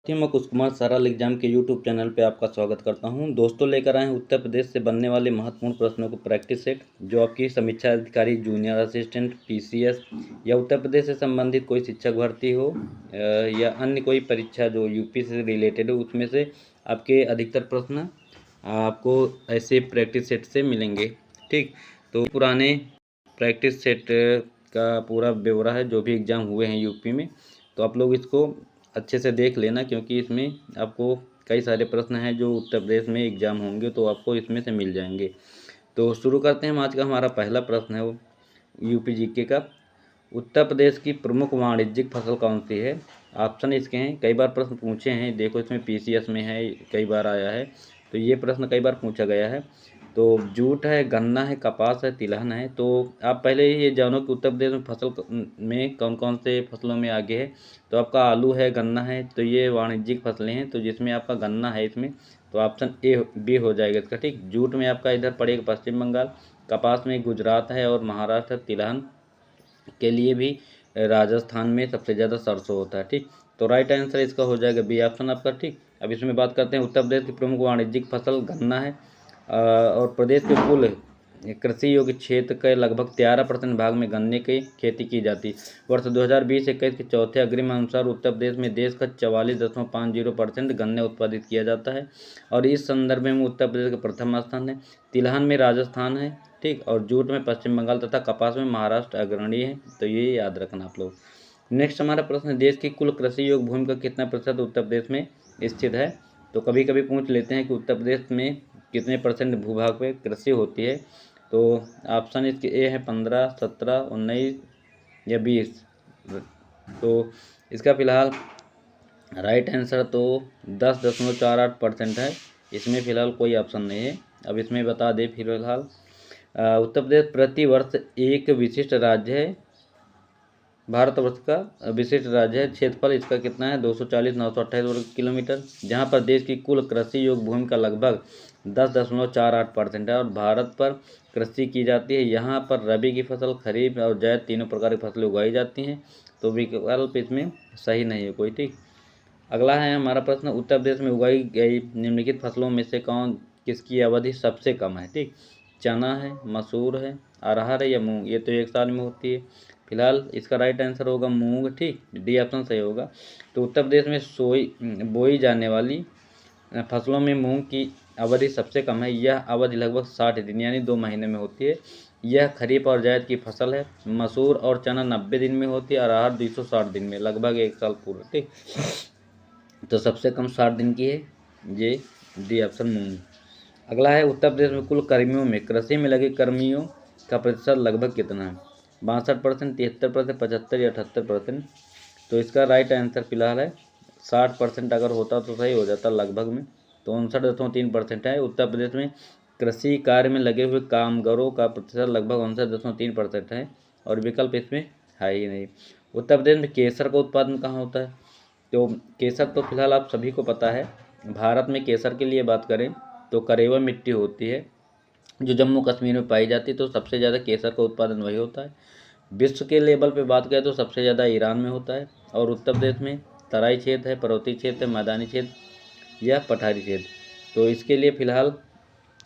जी, मैं कुश कुमार सरल एग्जाम के यूट्यूब चैनल पे आपका स्वागत करता हूं। दोस्तों, लेकर आए हैं उत्तर प्रदेश से बनने वाले महत्वपूर्ण प्रश्नों को प्रैक्टिस सेट, जो आपकी समीक्षा अधिकारी, जूनियर असिस्टेंट, पीसीएस या उत्तर प्रदेश से संबंधित कोई शिक्षक भर्ती हो या अन्य कोई परीक्षा जो यूपी से रिलेटेड हो, उसमें से आपके अधिकतर प्रश्न आपको ऐसे प्रैक्टिस सेट से मिलेंगे। ठीक, तो पुराने प्रैक्टिस सेट का पूरा ब्यौरा है जो भी एग्ज़ाम हुए हैं यूपी में, तो आप लोग इसको अच्छे से देख लेना, क्योंकि इसमें आपको कई सारे प्रश्न हैं जो उत्तर प्रदेश में एग्ज़ाम होंगे, तो आपको इसमें से मिल जाएंगे। तो शुरू करते हैं। आज का हमारा पहला प्रश्न है वो यूपी जीके का। उत्तर प्रदेश की प्रमुख वाणिज्यिक फसल कौन सी है? ऑप्शन इसके हैं, कई बार प्रश्न पूछे हैं, देखो इसमें पीसीएस में है, कई बार आया है, तो ये प्रश्न कई बार पूछा गया है। तो जूट है, गन्ना है, कपास है, तिलहन है। तो आप पहले ये जानो कि उत्तर प्रदेश में फसल में कौन कौन से फसलों में आगे है। तो आपका आलू है, गन्ना है, तो ये वाणिज्यिक फसलें हैं, तो जिसमें आपका गन्ना है इसमें, तो ऑप्शन ए बी हो जाएगा इसका। ठीक, जूट में आपका इधर पड़ेगा पश्चिम बंगाल, कपास में गुजरात है और महाराष्ट्र, तिलहन के लिए भी राजस्थान में सबसे ज़्यादा सरसों होता है। ठीक, तो राइट आंसर इसका हो जाएगा बी ऑप्शन आपका। ठीक, अब इसमें बात करते हैं। उत्तर प्रदेश की प्रमुख वाणिज्यिक फसल गन्ना है और प्रदेश के कुल कृषि योग्य क्षेत्र के लगभग 13% भाग में गन्ने की खेती की जाती है। वर्ष 2020-21 के चौथे अग्रिम अनुसार उत्तर प्रदेश में देश का 44.50% गन्ने उत्पादित किया जाता है और इस संदर्भ में उत्तर प्रदेश का प्रथम स्थान है। तिलहन में राजस्थान है, ठीक, और जूट में पश्चिम बंगाल तथा कपास में महाराष्ट्र अग्रणी है, तो ये याद रखना आप लोग। नेक्स्ट हमारा प्रश्न है, देश की कुल कृषि योग्य भूमि का कितना प्रतिशत उत्तर प्रदेश में स्थित है? तो कभी कभी पूछ लेते हैं कि उत्तर प्रदेश में कितने परसेंट भूभाग पे कृषि होती है। तो ऑप्शन इसके ए है 15, 17, 19 या 20। तो इसका फिलहाल राइट आंसर तो 10.48% है। इसमें फिलहाल कोई ऑप्शन नहीं है। अब इसमें बता दें फिलहाल उत्तर प्रदेश प्रति वर्ष एक विशिष्ट राज्य है, भारतवर्ष का विशिष्ट राज्य है। क्षेत्रफल इसका कितना है? 240,928 वर्ग किलोमीटर, जहाँ पर देश की कुल कृषि योग्य भूमि का लगभग 10.48% है और भारत पर कृषि की जाती है। यहाँ पर रबी की फसल, खरीफ और जायद तीनों प्रकार की फसलें उगाई जाती हैं, तो विकल्प इसमें सही नहीं है कोई। ठीक, अगला है हमारा प्रश्न, उत्तर प्रदेश में उगाई गई निम्नलिखित फसलों में से किसकी अवधि सबसे कम है? ठीक, चना है, मसूर है, अरहर है या मूंग? ये तो एक साल में होती है। फिलहाल इसका राइट आंसर होगा मूंग। ठीक, डी ऑप्शन सही होगा। तो उत्तर प्रदेश में बोई जाने वाली फसलों में मूंग की अवधि सबसे कम है। यह अवधि लगभग 60 दिन यानी 2 महीने में होती है। यह खरीफ और जायद की फसल है। मसूर और चना 90 दिन में होती है, अरहर 260 दिन में, लगभग एक साल पूरा। ठीक, तो सबसे कम 60 दिन की है ये, डी ऑप्शन मूंग। अगला है, उत्तर प्रदेश में कुल कर्मियों में कृषि में लगे कर्मियों का प्रतिशत लगभग कितना है? 62%, 73%, 75 या 78%? तो इसका राइट आंसर फिलहाल है 60%। अगर होता तो सही हो जाता लगभग में, तो 59.3% है। उत्तर प्रदेश में कृषि कार्य में लगे हुए कामगारों का प्रतिशत लगभग 59.3% है और विकल्प इसमें है ही नहीं। उत्तर प्रदेश में केसर का उत्पादन कहाँ होता है? तो केसर तो फिलहाल आप सभी को पता है। भारत में केसर के लिए बात करें तो करेवा मिट्टी होती है जो जम्मू कश्मीर में पाई जाती है, तो सबसे ज़्यादा केसर का उत्पादन वही होता है। विश्व के लेवल पे बात करें तो सबसे ज़्यादा ईरान में होता है और उत्तर प्रदेश में तराई क्षेत्र है, पर्वतीय क्षेत्र है, मैदानी क्षेत्र या पठारी क्षेत्र। तो इसके लिए फ़िलहाल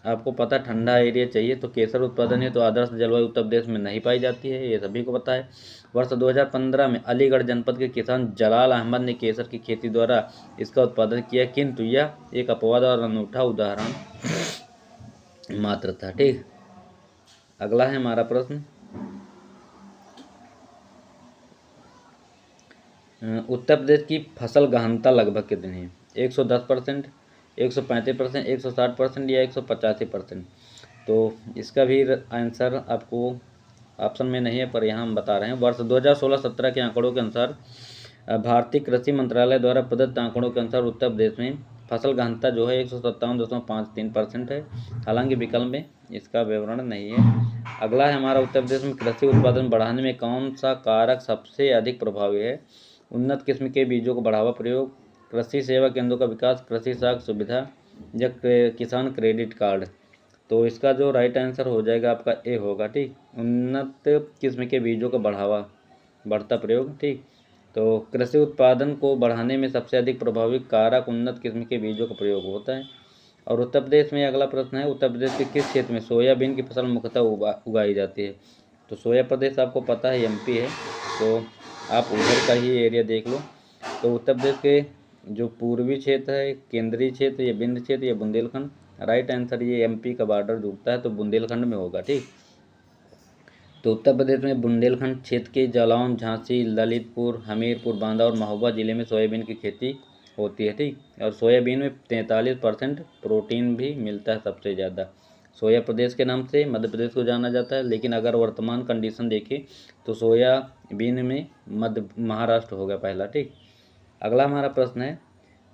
आपको पता ठंडा एरिया चाहिए, तो केसर उत्पादन है तो आदर्श जलवायु उत्तर प्रदेश में नहीं पाई जाती है, ये सभी को पता है। वर्ष 2015 में अलीगढ़ जनपद के किसान जलाल अहमद ने केसर की खेती द्वारा इसका उत्पादन किया, किंतु यह एक अपवाद और अनूठा उदाहरण मात्र था। ठीक, अगला है हमारा प्रश्न, उत्तर प्रदेश की फसल गहनता लगभग कितनी है? 110%, 135%, 160% या 185%? तो इसका भी आंसर आपको ऑप्शन में नहीं है, पर यहाँ हम बता रहे हैं। वर्ष 2016-17 के आंकड़ों के अनुसार भारतीय कृषि मंत्रालय द्वारा प्रदत्त आंकड़ों के अनुसार उत्तर प्रदेश में फसल गहनता जो है 157.53% है। हालांकि विकल्प में इसका विवरण नहीं है। अगला है हमारा, उत्तर प्रदेश में कृषि उत्पादन बढ़ाने में कौन सा कारक सबसे अधिक प्रभावी है? उन्नत किस्म के बीजों को बढ़ावा प्रयोग, कृषि सेवा केंद्रों का विकास, कृषि साख सुविधा या किसान क्रेडिट कार्ड? तो इसका जो राइट आंसर हो जाएगा आपका ए होगा। ठीक, उन्नत किस्म के बीजों का बढ़ता प्रयोग। ठीक, तो कृषि उत्पादन को बढ़ाने में सबसे अधिक प्रभावी कारक उन्नत किस्म के बीजों का प्रयोग होता है। और उत्तर प्रदेश में अगला प्रश्न है, उत्तर प्रदेश के किस क्षेत्र में सोयाबीन की फसल मुख्यतः उगाई जाती है? तो सोया प्रदेश आपको पता है एमपी है, तो आप उधर का ही एरिया देख लो। तो उत्तर प्रदेश के जो पूर्वी क्षेत्र है, केंद्रीय क्षेत्र, या विंध्य क्षेत्र, या बुंदेलखंड, राइट आंसर ये एमपी का बॉर्डर जुड़ता है तो बुंदेलखंड में होगा। ठीक, तो उत्तर प्रदेश में बुंदेलखंड क्षेत्र के जालौन, झांसी, ललितपुर, हमीरपुर, बांदा और महोबा जिले में सोयाबीन की खेती होती है। ठीक, और सोयाबीन में 43% प्रोटीन भी मिलता है सबसे ज़्यादा। सोया प्रदेश के नाम से मध्य प्रदेश को जाना जाता है, लेकिन अगर वर्तमान कंडीशन देखें तो सोयाबीन में महाराष्ट्र होगा पहला। ठीक, अगला हमारा प्रश्न है,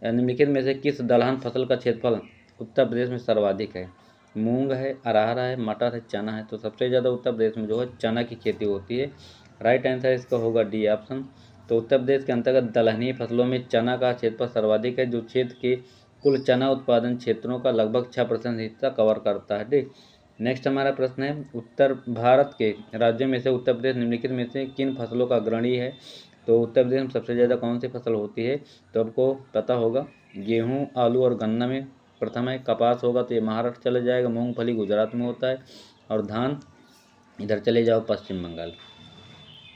निम्नलिखित में से किस दलहन फसल का क्षेत्रफल उत्तर प्रदेश में सर्वाधिक है? मूंग है, अरहर है, मटर है, चना है। तो सबसे ज़्यादा उत्तर प्रदेश में जो है चना की खेती होती है। राइट आंसर इसका होगा डी ऑप्शन। तो उत्तर प्रदेश के अंतर्गत दलहनी फसलों में चना का क्षेत्रफल सर्वाधिक है, जो क्षेत्र के कुल चना उत्पादन क्षेत्रों का लगभग 6% हिस्सा कवर करता है। ठीक, नेक्स्ट हमारा प्रश्न है, उत्तर भारत के राज्यों में से उत्तर प्रदेश निम्नलिखित में से किन फसलों का अग्रणी है? तो उत्तर प्रदेश में सबसे ज़्यादा कौन सी फसल होती है? तो आपको पता होगा गेहूँ, आलू और गन्ना में प्रथम है। कपास होगा तो ये महाराष्ट्र चला जाएगा, मूंगफली गुजरात में होता है, और धान इधर चले जाओ पश्चिम बंगाल।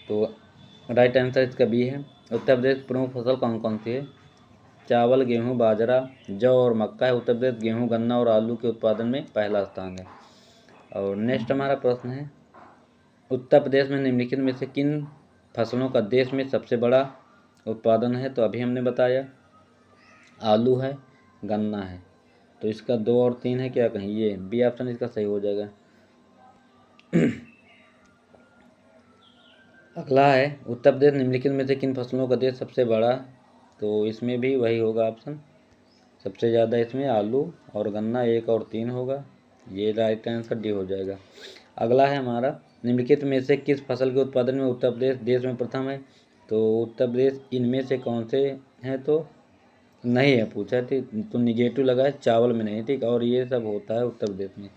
तो राइट आंसर इसका बी है। उत्तर प्रदेश प्रमुख फसल कौन कौन सी है? चावल, गेहूँ, बाजरा, जौ और मक्का है। उत्तर प्रदेश गेहूँ, गन्ना और आलू के उत्पादन में पहला स्थान है। और नेक्स्ट हमारा प्रश्न है, उत्तर प्रदेश में निम्नलिखित में से किन फसलों का देश में सबसे बड़ा उत्पादन है? तो अभी हमने बताया आलू है, गन्ना है। तो इसका 2 और 3 है, क्या कहें, ये बी ऑप्शन इसका सही हो जाएगा। अगला है, उत्तर प्रदेश निम्नलिखित में से किन फसलों का देश सबसे बड़ा? तो इसमें भी वही होगा ऑप्शन, सबसे ज़्यादा इसमें आलू और गन्ना 1 और 3 होगा, ये राइट आंसर डी हो जाएगा। अगला है हमारा, निम्नलिखित में से किस फसल के उत्पादन में उत्तर प्रदेश देश में प्रथम है? तो उत्तर प्रदेश इनमें से कौन से हैं? तो नहीं है पूछा, ठीक, तो निगेटिव लगा है, चावल में नहीं। ठीक, और ये सब होता है उत्तर प्रदेश में।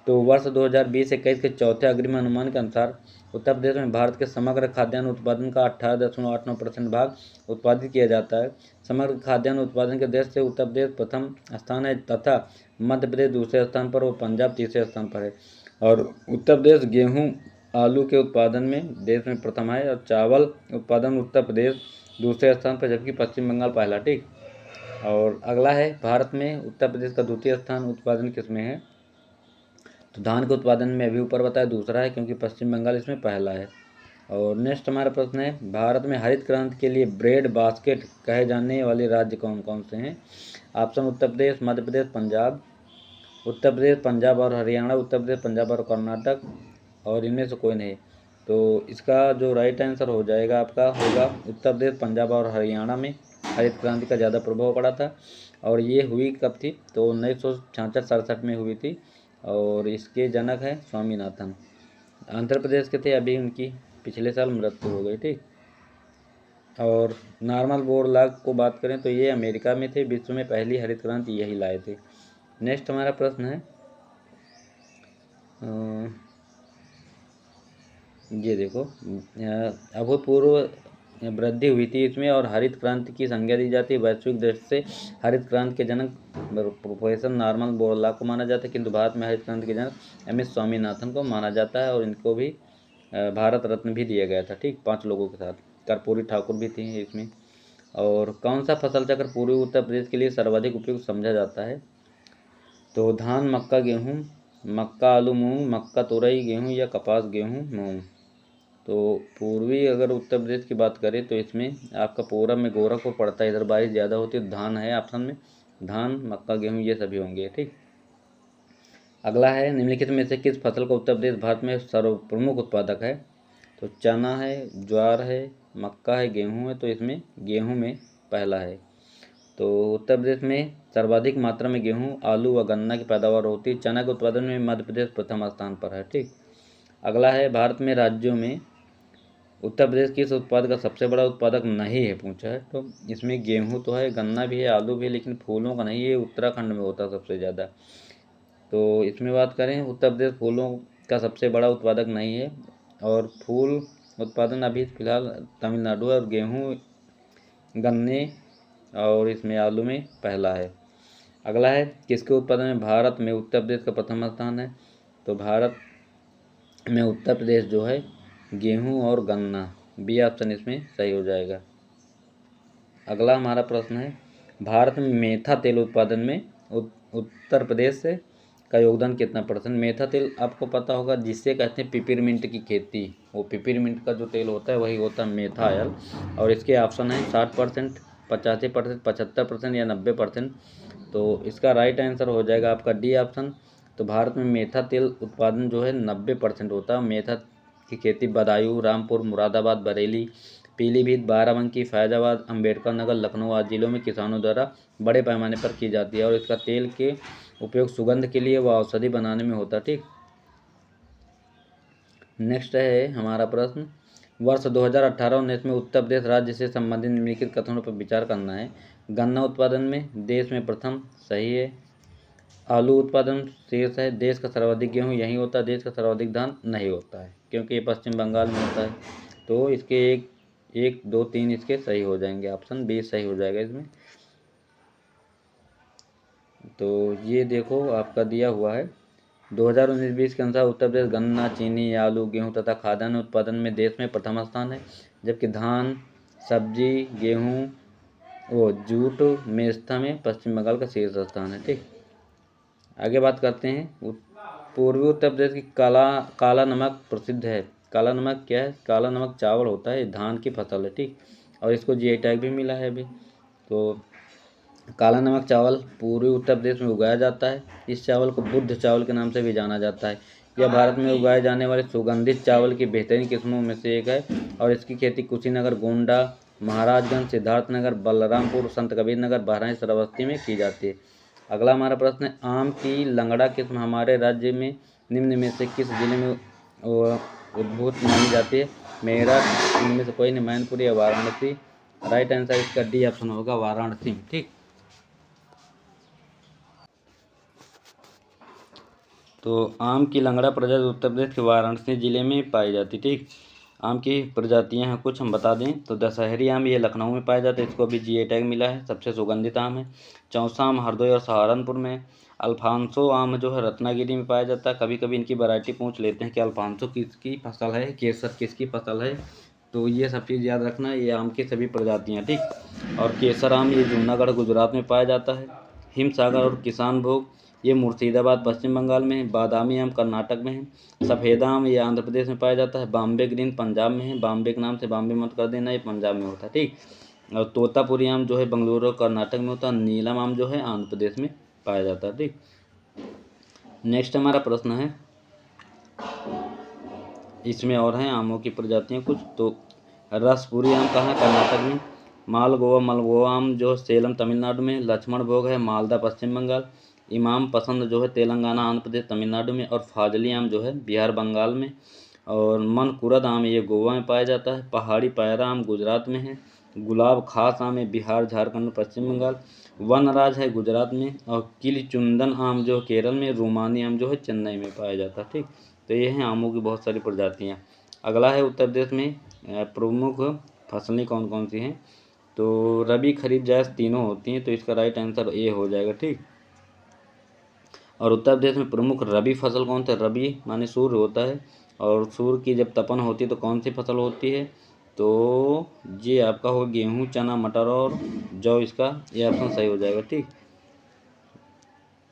तो वर्ष 2020-21 के चौथे अग्रिम अनुमान के अनुसार उत्तर प्रदेश में भारत के समग्र खाद्यान्न उत्पादन का 18.89% भाग उत्पादित किया जाता है। समग्र खाद्यान्न उत्पादन के देश से उत्तर प्रदेश प्रथम स्थान है, तथा मध्य प्रदेश दूसरे स्थान पर और पंजाब तीसरे स्थान पर है। और उत्तर प्रदेश गेहूँ, आलू के उत्पादन में देश में प्रथम है, और चावल उत्पादन उत्तर प्रदेश दूसरे स्थान पर, जबकि पश्चिम बंगाल पहला। ठीक, और अगला है, भारत में उत्तर प्रदेश का द्वितीय स्थान उत्पादन किसमें है? तो धान के उत्पादन में अभी ऊपर बताया दूसरा है, क्योंकि पश्चिम बंगाल इसमें पहला है। और नेक्स्ट हमारा प्रश्न है, भारत में हरित क्रांति के लिए ब्रेड बास्केट कहे जाने वाले राज्य कौन कौन से हैं? ऑप्शन उत्तर प्रदेश, मध्य प्रदेश, पंजाब। उत्तर प्रदेश, पंजाब और हरियाणा, उत्तर प्रदेश, पंजाब और कर्नाटक, और इनमें से कोई नहीं। तो इसका जो राइट आंसर हो जाएगा आपका होगा उत्तर प्रदेश, पंजाब और हरियाणा में हरित क्रांति का ज़्यादा प्रभाव पड़ा था। और ये हुई कब थी? तो 1966-67 में हुई थी, और इसके जनक हैं स्वामीनाथन। आंध्र प्रदेश के थे, अभी उनकी पिछले साल मृत्यु हो गई। ठीक, और नॉर्मल बोरलॉग को बात करें तो ये अमेरिका में थे, विश्व में पहली हरित क्रांति यही लाए थे। नेक्स्ट हमारा प्रश्न है, ये देखो, अभूतपूर्व वृद्धि हुई थी इसमें, और हरित क्रांति की संज्ञा दी जाती है। वैश्विक दृष्टि से हरित क्रांति के जनक प्रोफेसर नॉर्मन बोरलॉग को माना जाता है, किंतु भारत में हरित क्रांति के जनक एम एस स्वामीनाथन को माना जाता है, और इनको भी भारत रत्न भी दिया गया था। ठीक, 5 लोगों के साथ कर्पूरी ठाकुर भी थी इसमें। और कौन सा फसल चक्र पूर्वी उत्तर प्रदेश के लिए सर्वाधिक उपयुक्त समझा जाता है? तो धान, मक्का, गेहूँ, मक्का, आलू, मूंग, मक्का, तुरई, गेहूँ, या कपास, गेहूँ, मूंग। तो पूर्वी अगर उत्तर प्रदेश की बात करें तो इसमें आपका पूरब में गोरखपुर पड़ता है, इधर बारिश ज़्यादा होती है। धान है ऑप्शन में, धान, मक्का, गेहूँ ये सभी होंगे। ठीक, अगला है, निम्नलिखित में से किस फसल का उत्तर प्रदेश भारत में सर्व प्रमुख उत्पादक है? तो चना है, ज्वार है, मक्का है, गेहूँ है। तो इसमें गेहूँ में पहला है। तो उत्तर प्रदेश में सर्वाधिक मात्रा में गेहूँ, आलू व गन्ना की पैदावार होती है। चना के उत्पादन में मध्य प्रदेश प्रथम स्थान पर है। ठीक, अगला है, भारत में राज्यों में उत्तर प्रदेश किस उत्पाद का सबसे बड़ा उत्पादक नहीं है पूछा है? तो इसमें गेहूँ तो है, गन्ना भी है, आलू भी है, लेकिन फूलों का नहीं, ये उत्तराखंड में होता है सबसे ज़्यादा। तो इसमें बात करें, उत्तर प्रदेश फूलों का सबसे बड़ा उत्पादक नहीं है, और फूल उत्पादन अभी फिलहाल तमिलनाडु और गेहूँ, गन्ने और इसमें आलू में पहला है। अगला है किसके उत्पादन में भारत में उत्तर प्रदेश का प्रथम स्थान है। तो भारत में उत्तर प्रदेश जो है गेहूं और गन्ना, बी ऑप्शन इसमें सही हो जाएगा। अगला हमारा प्रश्न है भारत में मेथा तेल उत्पादन में उत्तर प्रदेश का योगदान कितना %। मेथा तेल आपको पता होगा जिससे कहते हैं पिपरमिंट की खेती, वो पिपरमिंट का जो तेल होता है वही होता है मेथा ऑयल। और इसके ऑप्शन है 60%, 85%, 75% या 90%। तो इसका राइट आंसर हो जाएगा आपका डी ऑप्शन। तो भारत में मेथा तेल उत्पादन जो है 90% होता है। मेथा की खेती बदायूं, रामपुर, मुरादाबाद, बरेली, पीलीभीत, बाराबंकी, फैजाबाद, अम्बेडकर नगर, लखनऊ आदि जिलों में किसानों द्वारा बड़े पैमाने पर की जाती है और इसका तेल के उपयोग सुगंध के लिए व औषधि बनाने में होता है। ठीक, नेक्स्ट है हमारा प्रश्न वर्ष 2018-19 में उत्तर प्रदेश राज्य से संबंधित निम्नलिखित कथनों पर विचार करना है। गन्ना उत्पादन में देश में प्रथम, सही है। आलू उत्पादन शीर्ष है। देश का सर्वाधिक गेहूं यहीं होता है। देश का सर्वाधिक धान नहीं होता है क्योंकि ये पश्चिम बंगाल में होता है। तो इसके एक 2 3 इसके सही हो जाएंगे, ऑप्शन बी सही हो जाएगा इसमें। तो ये देखो आपका दिया हुआ है 2019-20 के अनुसार उत्तर प्रदेश गन्ना, चीनी, आलू, गेहूं तथा खाद्यान्न उत्पादन में देश में प्रथम स्थान है, जबकि धान, सब्जी, गेहूं वो जूट, मेस्ता में पश्चिम बंगाल का शीर्ष स्थान है। ठीक, आगे बात करते हैं पूर्वी उत्तर प्रदेश की काला नमक प्रसिद्ध है। काला नमक क्या है? काला नमक चावल होता है, धान की फसल है। ठीक, और इसको जीआई टैग भी मिला है अभी। तो काला नमक चावल पूर्वी उत्तर प्रदेश में उगाया जाता है। इस चावल को बुद्ध चावल के नाम से भी जाना जाता है। यह भारत में उगाए जाने वाले सुगंधित चावल की बेहतरीन किस्मों में से एक है और इसकी खेती कुशीनगर, गोंडा, महाराजगंज, सिद्धार्थनगर, बलरामपुर, संत कबीर नगर, बहराइच, श्रावस्ती में की जाती है। अगला हमारा प्रश्न है आम की लंगड़ा किस्म हमारे राज्य में निम्न में से किस जिले में उद्भूत मानी जाती है। मेरठ, इनमें से कोई नहीं, मैनपुरी या वाराणसी। राइट आंसर इसका डी ऑप्शन होगा, वाराणसी। ठीक, तो आम की लंगड़ा प्रजाति उत्तर प्रदेश के वाराणसी जिले में पाई जाती। ठीक, आम की प्रजातियां हैं कुछ हम बता दें तो दशहरी आम ये लखनऊ में पाया जाता है, इसको भी जीआई टैग मिला है, सबसे सुगंधित आम है। चौसा आम हरदोई और सहारनपुर में। अल्फांसो आम जो है रत्नागिरी में पाया जाता है। कभी कभी इनकी वैरायटी पूछ लेते हैं कि अल्फांसो किसकी फसल है, केसर किसकी फसल है, तो ये सब चीज़ याद रखना, ये आम की सभी प्रजातियाँ। ठीक, और केसर आम ये जूनागढ़ गुजरात में पाया जाता है। हिमसागर और किसान भोग ये मुर्शिदाबाद पश्चिम बंगाल में है। बादामी आम कर्नाटक में है। सफ़ेद आम ये आंध्र प्रदेश में पाया जाता है। बॉम्बे ग्रीन पंजाब में है। बॉम्बे के नाम से बॉम्बे मत कर देना, ये पंजाब में होता है। ठीक, और तोतापुरी आम जो है बंगलुरु और कर्नाटक में होता है। नीलम आम जो है आंध्र प्रदेश में पाया जाता है। ठीक, नेक्स्ट हमारा प्रश्न है, इसमें और हैं आमों की प्रजातियाँ कुछ। तो रसपुरी आम कहाँ है? कर्नाटक में। मालगोवा मलगोवा आम जो सेलम तमिलनाडु में। लक्ष्मण भोग है मालदा पश्चिम बंगाल। इमाम पसंद जो है तेलंगाना, आंध्र प्रदेश, तमिलनाडु में। और फाजली आम जो है बिहार, बंगाल में। और मनकुरद आम ये गोवा में पाया जाता है। पहाड़ी पायरा आम गुजरात में है। गुलाब खास आम है बिहार, झारखंड, पश्चिम बंगाल। वनराज है गुजरात में। और किलचुंदन आम जो केरल में। रूमानी आम जो है चेन्नई में पाया जाता है। ठीक, तो ये हैं आमों की बहुत सारी प्रजातियाँ। अगला है उत्तर प्रदेश में प्रमुख फसलें कौन कौन सी हैं। तो रबी, खरीफ, जायद तीनों होती हैं, तो इसका राइट आंसर ए हो जाएगा। ठीक, और उत्तर प्रदेश में प्रमुख रबी फसल कौन सा? रबी माने सूर्य होता है, और सूर्य की जब तपन होती है तो कौन सी फसल होती है? तो ये आपका हो गेहूँ, चना, मटर और जौ, इसका ये ऑप्शन सही हो जाएगा। ठीक,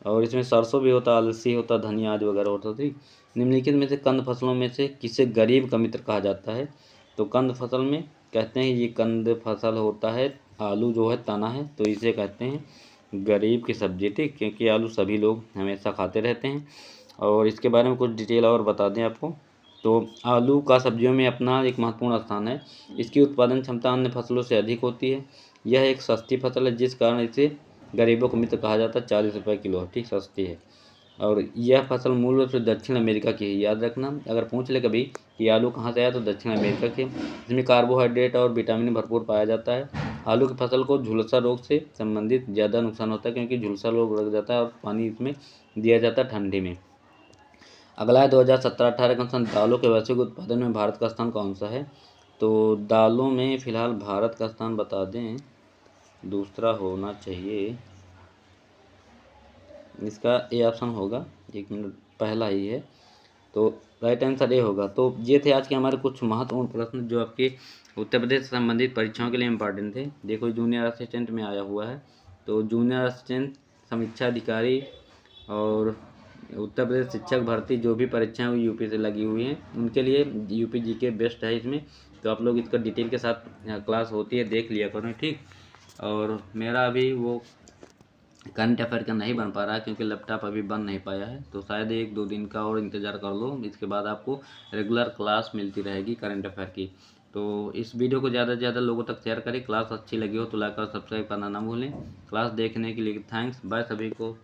और इसमें सरसों भी होता है, अलसी होता, धनिया आदि वगैरह होता है। ठीक, निम्नलिखित में से कंद फसलों में से किसे गरीब का मित्र कहा जाता है। तो कंद फसल में कहते हैं ये कंद फसल होता है, आलू जो है तना है, तो इसे कहते हैं गरीब की सब्जी। ठीक, क्योंकि आलू सभी लोग हमेशा खाते रहते हैं। और इसके बारे में कुछ डिटेल और बता दें आपको, तो आलू का सब्जियों में अपना एक महत्वपूर्ण स्थान है। इसकी उत्पादन क्षमता अन्य फसलों से अधिक होती है। यह एक सस्ती फसल है जिस कारण इसे गरीबों का मित्र कहा जाता है। 40 रुपये किलो है। ठीक, सस्ती है। और यह फसल मूल रूप से दक्षिण अमेरिका की है, याद रखना। अगर पूछ ले कभी कि आलू कहाँ से आया तो दक्षिण अमेरिका के। इसमें कार्बोहाइड्रेट और विटामिन भरपूर पाया जाता है। आलू की फसल को झुलसा रोग से संबंधित ज़्यादा नुकसान होता है क्योंकि झुलसा रोग लग जाता है और पानी इसमें दिया जाता है ठंडी में। अगला है 2017-18 का क्वेश्चन, दालों के वैश्विक उत्पादन में भारत का स्थान कौन सा है? तो दालों में फिलहाल भारत का स्थान बता दें, दूसरा होना चाहिए, इसका ए ऑप्शन होगा। 1 मिनट, पहला ही है, तो राइट आंसर ए होगा। तो ये थे आज के हमारे कुछ महत्वपूर्ण प्रश्न जो आपके उत्तर प्रदेश से संबंधित परीक्षाओं के लिए इम्पॉर्टेंट थे। देखो जूनियर असिस्टेंट में आया हुआ है, तो जूनियर असिस्टेंट, समीक्षा अधिकारी और उत्तर प्रदेश शिक्षक भर्ती जो भी परीक्षाएं हुई यूपी से लगी हुई हैं उनके लिए यूपी जीके बेस्ट है इसमें। तो आप लोग इसका डिटेल के साथ क्लास होती है देख लिया करें, ठीक। और मेरा अभी वो करंट अफेयर का नहीं बन पा रहा है क्योंकि लैपटॉप अभी बन नहीं पाया है, तो शायद 1-2 दिन का और इंतज़ार कर लो, इसके बाद आपको रेगुलर क्लास मिलती रहेगी करंट अफेयर की। तो इस वीडियो को ज़्यादा से ज़्यादा लोगों तक शेयर करें। क्लास अच्छी लगी हो तो लाइक और सब्सक्राइब करना ना भूलें। क्लास देखने के लिए थैंक्स, बाय सभी को।